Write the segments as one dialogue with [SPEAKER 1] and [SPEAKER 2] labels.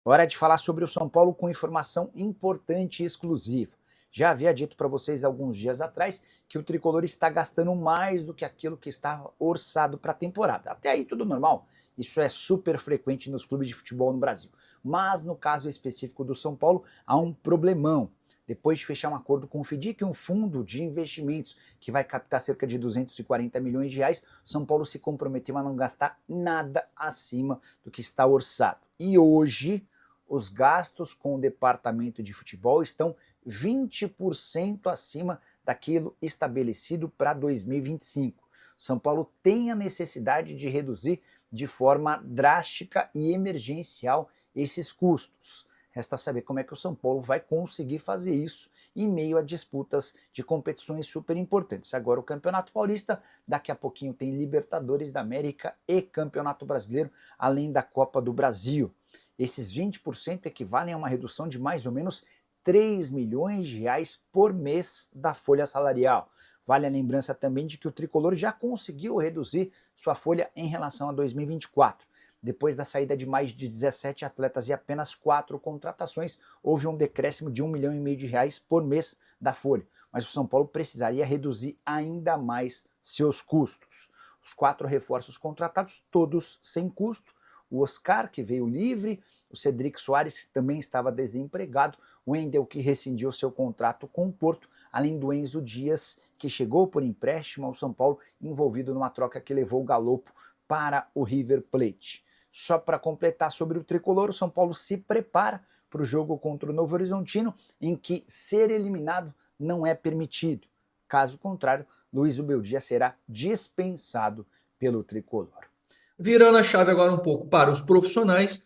[SPEAKER 1] Hora de falar sobre o São Paulo com informação importante e exclusiva. Já havia dito para vocês alguns dias atrás que o tricolor está gastando mais do que aquilo que estava orçado para a temporada. Até aí tudo normal. Isso é super frequente nos clubes de futebol no Brasil. Mas no caso específico do São Paulo, há um problemão. Depois de fechar um acordo com o FDIC, um fundo de investimentos que vai captar cerca de 240 milhões de reais, São Paulo se comprometeu a não gastar nada acima do que está orçado. E hoje os gastos com o departamento de futebol estão 20% acima daquilo estabelecido para 2025. São Paulo tem a necessidade de reduzir de forma drástica e emergencial esses custos. Resta saber como é que o São Paulo vai conseguir fazer isso em meio a disputas de competições super importantes. Agora o Campeonato Paulista, daqui a pouquinho tem Libertadores da América e Campeonato Brasileiro, além da Copa do Brasil. Esses 20% equivalem a uma redução de mais ou menos 3 milhões de reais por mês da folha salarial. Vale a lembrança também de que o tricolor já conseguiu reduzir sua folha em relação a 2024. Depois da saída de mais de 17 atletas e apenas 4 contratações, houve um decréscimo de 1,5 milhão de reais por mês da folha. Mas o São Paulo precisaria reduzir ainda mais seus custos. Os 4 reforços contratados, todos sem custo. O Oscar, que veio livre, o Cedric Soares, que também estava desempregado, o Wendel, que rescindiu seu contrato com o Porto, além do Enzo Dias, que chegou por empréstimo ao São Paulo, envolvido numa troca que levou o Galopo para o River Plate. Só para completar sobre o tricolor, o São Paulo se prepara para o jogo contra o Novo Horizontino, em que ser eliminado não é permitido. Caso contrário, Luiz Ubeldia será dispensado pelo tricolor.
[SPEAKER 2] Virando a chave agora um pouco para os profissionais,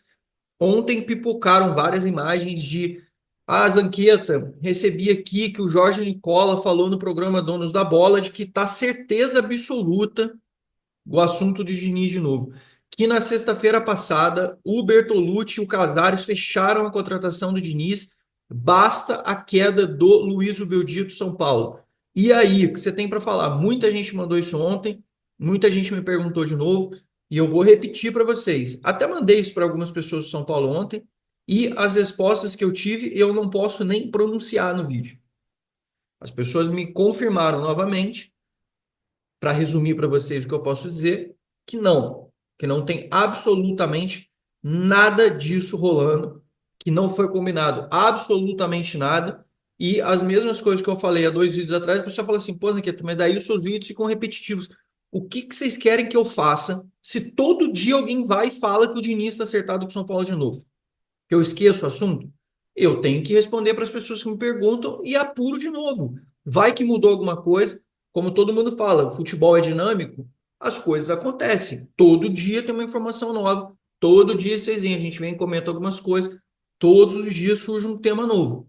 [SPEAKER 2] ontem pipocaram várias imagens de Zanqueta. Recebi aqui que o Jorge Nicola falou no programa Donos da Bola de que está certeza absoluta o assunto de Diniz de novo. Que na sexta-feira passada o Bertolucci e o Casares fecharam a contratação do Diniz. Basta a queda do Luiz Ubeldia do São Paulo. E aí, o que você tem para falar? Muita gente mandou isso ontem, muita gente me perguntou de novo, e eu vou repetir para vocês. Até mandei isso para algumas pessoas do São Paulo ontem, e as respostas que eu tive eu não posso nem pronunciar no vídeo. As pessoas me confirmaram novamente, para resumir para vocês o que eu posso dizer, que não tem absolutamente nada disso rolando, que não foi combinado absolutamente nada. E as mesmas coisas que eu falei há 2 vídeos atrás, a pessoa fala assim, pô, Zanqueta, mas daí os seus vídeos ficam repetitivos. O que que vocês querem que eu faça se todo dia alguém vai e fala que o Diniz está acertado com o São Paulo de novo? Que eu esqueço o assunto? Eu tenho que responder para as pessoas que me perguntam e apuro de novo. Vai que mudou alguma coisa, como todo mundo fala, o futebol é dinâmico, as coisas acontecem. Todo dia tem uma informação nova, todo dia vocês veem, a gente vem e comenta algumas coisas, todos os dias surge um tema novo.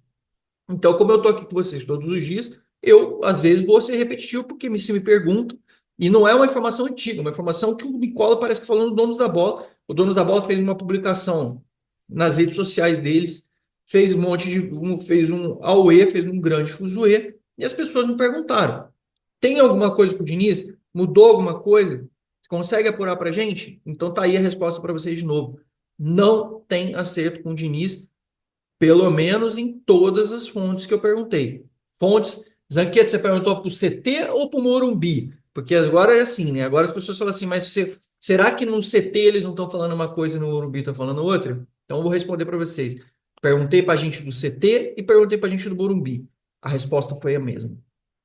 [SPEAKER 2] Então, como eu estou aqui com vocês todos os dias, eu às vezes vou ser repetitivo porque se me perguntam, e não é uma informação antiga, uma informação que o Nicola parece que falou no Donos da Bola. O Donos da Bola fez uma publicação nas redes sociais deles, fez um monte de, fez um auê, fez um grande fuzuê, e as pessoas me perguntaram: tem alguma coisa com o Diniz? Mudou alguma coisa? Consegue apurar para gente? Então tá aí a resposta para vocês de novo. Não tem acerto com o Diniz, pelo menos em todas as fontes que eu perguntei. Fontes, Zanquete, você perguntou para o CT ou para o Morumbi? Porque agora é assim, né? Agora as pessoas falam assim, mas será que no CT eles não estão falando uma coisa e no Morumbi estão falando outra? Então eu vou responder para vocês. Perguntei para a gente do CT e perguntei para a gente do Morumbi. A resposta foi a mesma.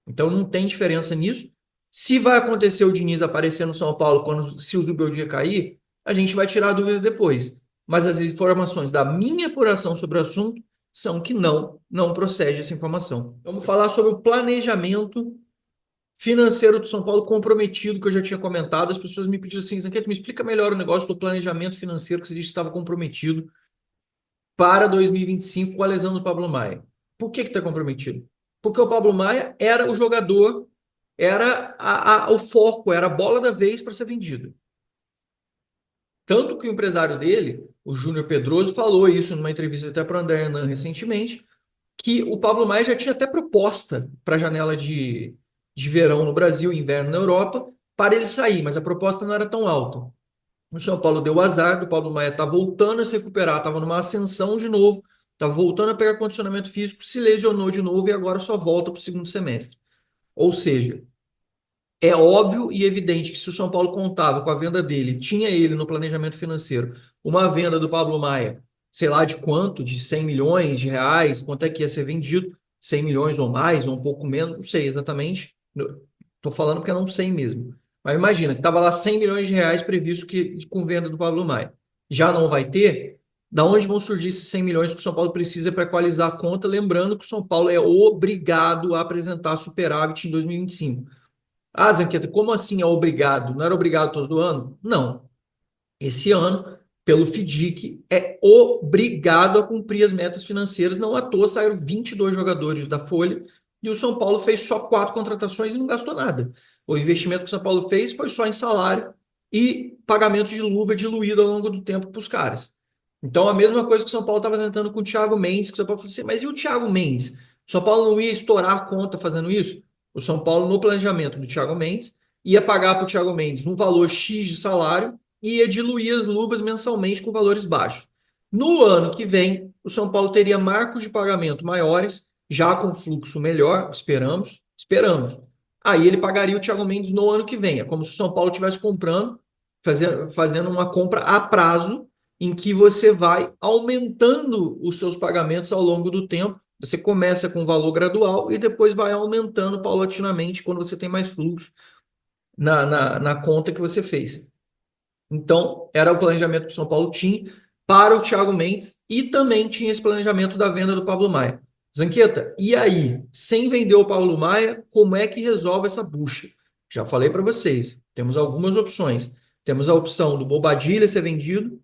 [SPEAKER 2] Então não tem diferença nisso. Se vai acontecer o Diniz aparecer no São Paulo quando se o Zubeldia cair, a gente vai tirar a dúvida depois. Mas as informações da minha apuração sobre o assunto são que não procede essa informação. Vamos falar sobre o planejamento financeiro do São Paulo comprometido, que eu já tinha comentado. As pessoas me pediram assim, Zanquete, me explica melhor o negócio do planejamento financeiro que você disse que estava comprometido para 2025 com a lesão do Pablo Maia. Por que está comprometido? Porque o Pablo Maia era o jogador, era o foco, era a bola da vez para ser vendido. Tanto que o empresário dele, o Júnior Pedroso, falou isso numa entrevista até para o André Hernan recentemente, que o Pablo Maia já tinha até proposta para a janela de verão no Brasil, inverno na Europa, para ele sair, mas a proposta não era tão alta. O São Paulo deu azar do Pablo Maia tá voltando a se recuperar, estava numa ascensão de novo, estava voltando a pegar condicionamento físico, se lesionou de novo e agora só volta para o segundo semestre. Ou seja, é óbvio e evidente que se o São Paulo contava com a venda dele, tinha ele no planejamento financeiro, uma venda do Pablo Maia, sei lá de quanto, de 100 milhões de reais, quanto é que ia ser vendido, 100 milhões ou mais, ou um pouco menos, não sei exatamente. Estou falando porque eu não sei mesmo. Mas imagina que estava lá 100 milhões de reais previsto com venda do Pablo Maia. Já não vai ter? Da onde vão surgir esses 100 milhões que o São Paulo precisa para equalizar a conta? Lembrando que o São Paulo é obrigado a apresentar superávit em 2025. Ah, Zanqueta, como assim é obrigado? Não era obrigado todo ano? Não. Esse ano, pelo FIDIC, é obrigado a cumprir as metas financeiras. Não à toa saíram 22 jogadores da Folha e o São Paulo fez só 4 contratações e não gastou nada. O investimento que o São Paulo fez foi só em salário e pagamento de luva diluído ao longo do tempo para os caras. Então, a mesma coisa que o São Paulo estava tentando com o Thiago Mendes, que o São Paulo falou assim, mas e o Thiago Mendes? O São Paulo não ia estourar a conta fazendo isso? O São Paulo, no planejamento do Thiago Mendes, ia pagar para o Thiago Mendes um valor X de salário e ia diluir as luvas mensalmente com valores baixos. No ano que vem, o São Paulo teria marcos de pagamento maiores, já com fluxo melhor, esperamos. Aí ele pagaria o Thiago Mendes no ano que vem. É como se o São Paulo estivesse comprando, fazendo uma compra a prazo, em que você vai aumentando os seus pagamentos ao longo do tempo. Você começa com um valor gradual e depois vai aumentando paulatinamente quando você tem mais fluxo na conta que você fez. Então, era o planejamento que o São Paulo tinha para o Thiago Mendes e também tinha esse planejamento da venda do Pablo Maia. Zanqueta, e aí? Sem vender o Pablo Maia, como é que resolve essa bucha? Já falei para vocês, temos algumas opções. Temos a opção do Bobadilha ser vendido,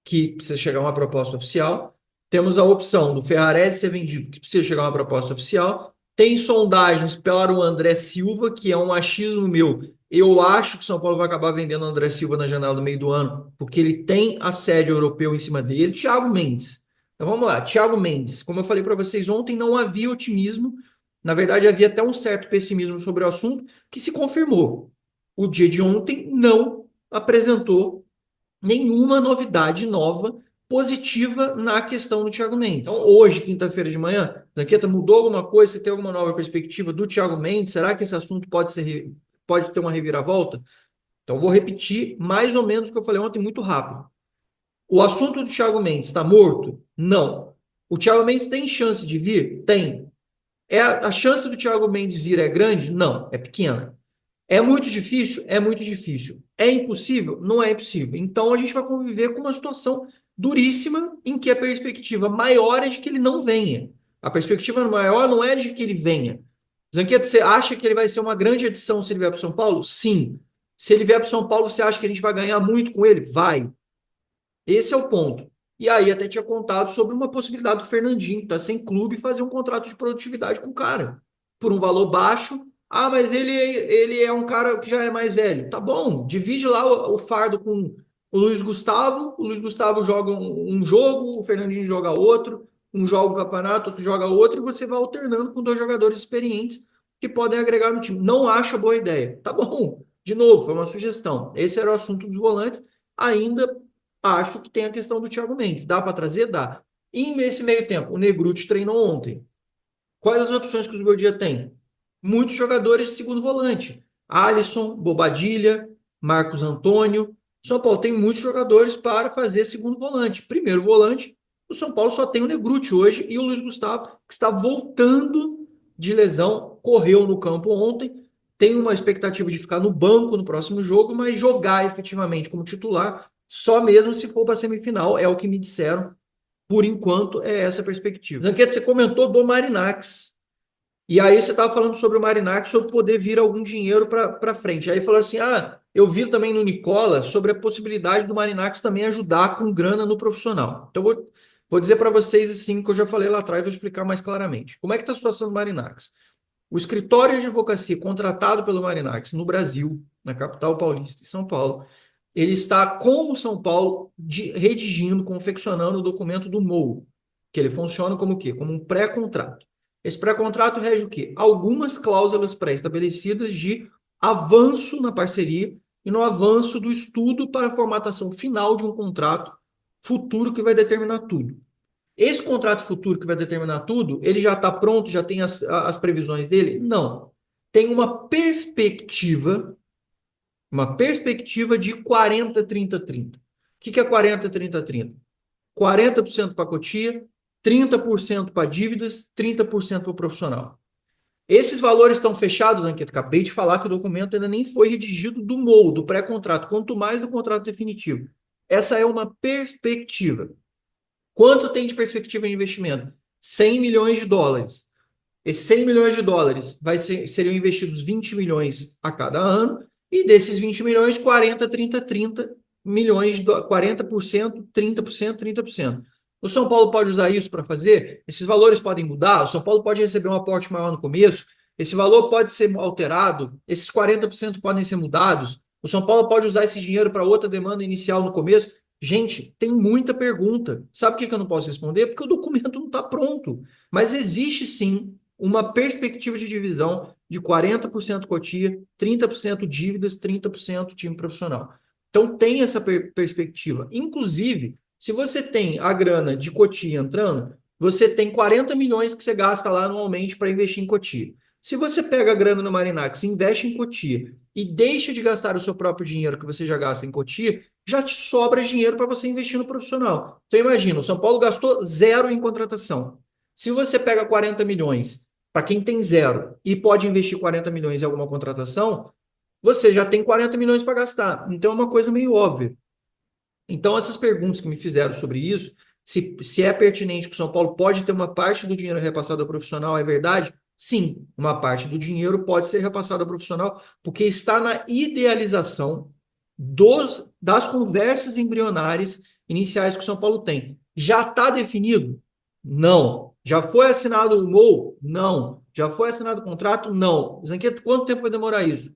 [SPEAKER 2] que precisa chegar uma proposta oficial. Temos a opção do Ferrarese ser vendido, que precisa chegar uma proposta oficial. Tem sondagens para o André Silva, que é um achismo meu. Eu acho que o São Paulo vai acabar vendendo o André Silva na janela do meio do ano, porque ele tem assédio europeu em cima dele. Thiago Mendes. Então vamos lá, Thiago Mendes. Como eu falei para vocês ontem, não havia otimismo. Na verdade, havia até um certo pessimismo sobre o assunto, que se confirmou. O dia de ontem não apresentou nenhuma novidade nova positiva na questão do Thiago Mendes. Então, hoje, quinta-feira de manhã, Zanqueta, mudou alguma coisa? Você tem alguma nova perspectiva do Thiago Mendes? Será que esse assunto pode ter uma reviravolta? Então, vou repetir mais ou menos o que eu falei ontem muito rápido. O assunto do Thiago Mendes está morto? Não. O Thiago Mendes tem chance de vir? Tem. A chance do Thiago Mendes vir é grande? Não, é pequena. É muito difícil? É muito difícil. É impossível? Não é impossível. Então a gente vai conviver com uma situação duríssima em que a perspectiva maior é de que ele não venha. A perspectiva maior não é de que ele venha. Zanqueta, você acha que ele vai ser uma grande adição se ele vier para São Paulo? Sim. Se ele vier para São Paulo, você acha que a gente vai ganhar muito com ele? Vai. Esse é o ponto. E aí até tinha contado sobre uma possibilidade do Fernandinho, que tá sem clube, fazer um contrato de produtividade com o cara. Por um valor baixo. Ah, mas ele é um cara que já é mais velho. Tá bom, divide lá o fardo com o Luiz Gustavo. O Luiz Gustavo joga um jogo, o Fernandinho joga outro. Um joga o campeonato, outro joga outro, e você vai alternando com 2 jogadores experientes que podem agregar no time. Não acho boa ideia. Tá bom, de novo, foi uma sugestão. Esse era o assunto dos volantes. Ainda acho que tem a questão do Thiago Mendes. Dá para trazer? Dá. E nesse meio tempo, o Negruti treinou ontem. Quais as opções que os Gordilha tem? Muitos jogadores de segundo volante. Alisson, Bobadilha, Marcos Antônio. São Paulo tem muitos jogadores para fazer segundo volante. Primeiro volante, o São Paulo só tem o Negruti hoje e o Luiz Gustavo, que está voltando de lesão, correu no campo ontem. Tem uma expectativa de ficar no banco no próximo jogo, mas jogar efetivamente como titular só mesmo se for para a semifinal, é o que me disseram. Por enquanto, é essa a perspectiva. Zanquete, você comentou do Marinax. E aí você estava falando sobre o Marinax, sobre poder vir algum dinheiro para frente. Aí falou assim, eu vi também no Nicola sobre a possibilidade do Marinax também ajudar com grana no profissional. Então, vou dizer para vocês assim, que eu já falei lá atrás, vou explicar mais claramente. Como é que está a situação do Marinax? O escritório de advocacia contratado pelo Marinax no Brasil, na capital paulista, em São Paulo, ele está com o São Paulo redigindo, confeccionando o documento do MOU, que ele funciona como o quê? Como um pré-contrato. Esse pré-contrato rege o quê? Algumas cláusulas pré-estabelecidas de avanço na parceria e no avanço do estudo para a formatação final de um contrato futuro que vai determinar tudo. Esse contrato futuro que vai determinar tudo, ele já está pronto, já tem as previsões dele? Não. Tem uma perspectiva de 40, 30, 30. O que é 40, 30, 30? 40% para cotia, 30% para dívidas, 30% para o profissional. Esses valores estão fechados, Anqueta. Acabei de falar que o documento ainda nem foi redigido do MOU, do pré-contrato, quanto mais do contrato definitivo. Essa é uma perspectiva. Quanto tem de perspectiva de investimento? 100 milhões de dólares. Esses 100 milhões de dólares seriam investidos 20 milhões a cada ano, e desses 20 milhões, 40, 30, 30 milhões, 40%, 30%, 30%. O São Paulo pode usar isso para fazer? Esses valores podem mudar? O São Paulo pode receber um aporte maior no começo? Esse valor pode ser alterado? Esses 40% podem ser mudados? O São Paulo pode usar esse dinheiro para outra demanda inicial no começo? Gente, tem muita pergunta. Sabe por que eu não posso responder? Porque o documento não está pronto. Mas existe sim uma perspectiva de divisão de 40% cotia, 30% dívidas, 30% time profissional. Então tem essa perspectiva. Inclusive, se você tem a grana de cotia entrando, você tem 40 milhões que você gasta lá anualmente para investir em cotia. Se você pega a grana no Marinax, investe em cotia e deixa de gastar o seu próprio dinheiro que você já gasta em cotia, já te sobra dinheiro para você investir no profissional. Então imagina, o São Paulo gastou zero em contratação. Se você pega 40 milhões para quem tem zero e pode investir 40 milhões em alguma contratação, você já tem 40 milhões para gastar. Então é uma coisa meio óbvia. Então, essas perguntas que me fizeram sobre isso, se é pertinente que o São Paulo pode ter uma parte do dinheiro repassado ao profissional, é verdade? Sim, uma parte do dinheiro pode ser repassado ao profissional, porque está na idealização das conversas embrionárias iniciais que o São Paulo tem. Já está definido? Não. Já foi assinado o MOU? Não. Já foi assinado o contrato? Não. Zanqueta, quanto tempo vai demorar isso?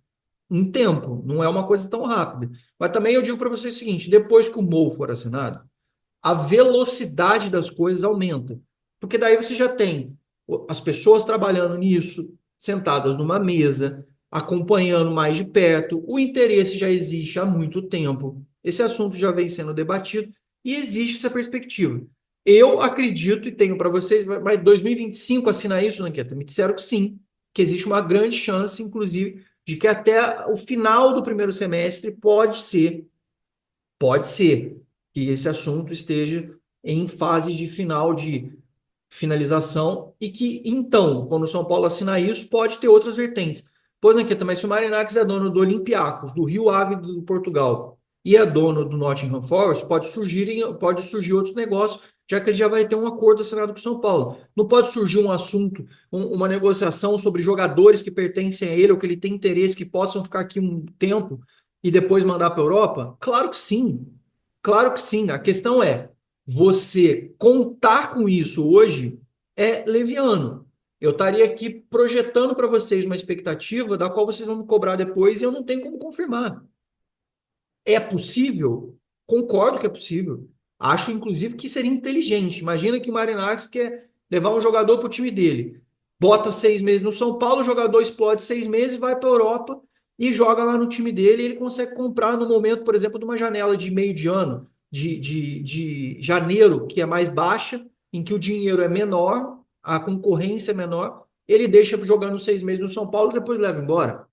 [SPEAKER 2] Um tempo, não é uma coisa tão rápida. Mas também eu digo para você o seguinte: depois que o MOU for assinado, a velocidade das coisas aumenta. Porque daí você já tem as pessoas trabalhando nisso, sentadas numa mesa, acompanhando mais de perto, o interesse já existe há muito tempo, esse assunto já vem sendo debatido e existe essa perspectiva. Eu acredito e tenho para vocês, mas 2025 assina isso, Nanqueta? Me disseram que sim, que existe uma grande chance, inclusive, de que até o final do primeiro semestre pode ser que esse assunto esteja em fase de final de finalização e que, então, quando o São Paulo assinar isso, pode ter outras vertentes. Pois, Anqueta, mas se o Marinakis é dono do Olympiacos, do Rio Ave do Portugal, e é dono do Nottingham Forest, pode surgir outros negócios, já que ele já vai ter um acordo assinado com o São Paulo. Não pode surgir um assunto, uma negociação sobre jogadores que pertencem a ele ou que ele tem interesse, que possam ficar aqui um tempo e depois mandar para a Europa? Claro que sim. Claro que sim. A questão é, você contar com isso hoje é leviano. Eu estaria aqui projetando para vocês uma expectativa da qual vocês vão me cobrar depois e eu não tenho como confirmar. É possível? Concordo que é possível. Acho, inclusive, que seria inteligente. Imagina que o Marinakis quer levar um jogador para o time dele. Bota 6 meses no São Paulo, o jogador explode 6 meses, vai para a Europa e joga lá no time dele. E ele consegue comprar no momento, por exemplo, de uma janela de meio de ano, de janeiro, que é mais baixa, em que o dinheiro é menor, a concorrência é menor. Ele deixa jogando 6 meses no São Paulo e depois leva embora.